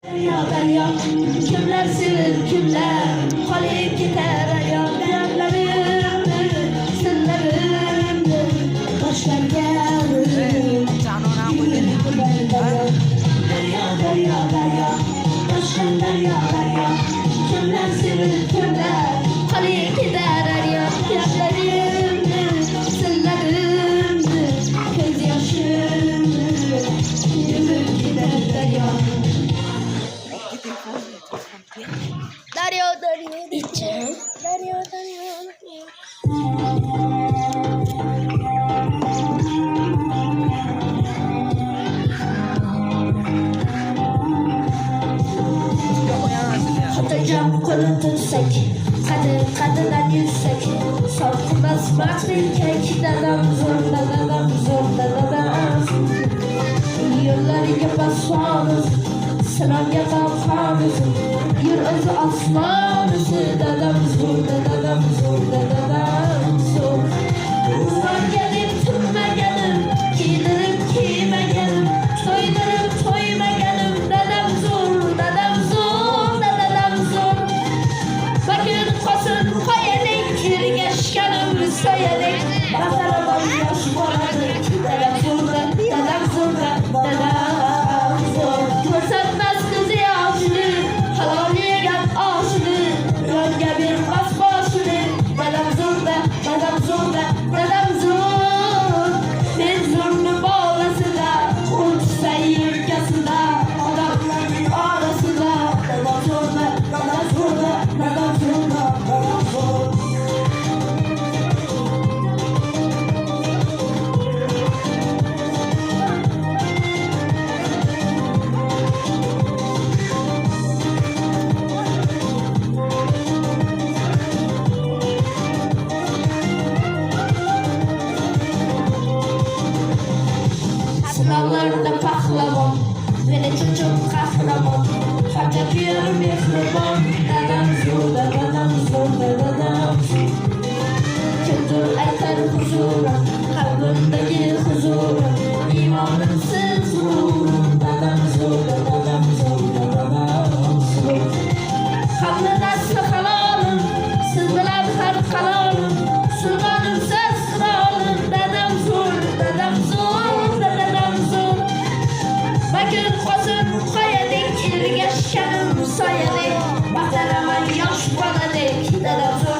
Derya, kimler sevir, kimler kalayıp gider derya. Derlerim, sırlarım, taşlar gelir. Derya, taşlar derya. Kimler sevir, kimler kalayıp gider derya. Derlerim, sırlarım, göz yaşım, yürür gider derya. Dario dice Dario Tutacağım kolu tutsak kadından yüksek Sokmaz bak bir kek Dadam zor Yılları yapasmanız Sınav yapafanız Yür özü asmanızı Dadam zor Zor gelip tümme gelim Giydirim kime gelim Toyma gelim Dadam zor Bakın kosun koyelik Kirgeşkanım söyledik Bakarabam yaş boladık Dadam zor Fırsatmaz kızı yaşlı Halaliye gel aşılı Rönge bir bas başını Dadam zor Bir zurnu bağlasında Uç seyir yasında Adamların arasında Dadam zor Sınavlarda pahlavan Beni çocuğum kahraman Fark ediyorum mihriban Dadam zor Kültür eter huzura Kalbimdeki huzura İmanımsız gururun Dadam zor Kanlı nasıl halalım Sızdılar harp kalalım Sultanım ses kralım Dadam zor Bakın kosun koyadık, kirgeşkanım soyadık Bahtaraman yaş baladık, dadam zor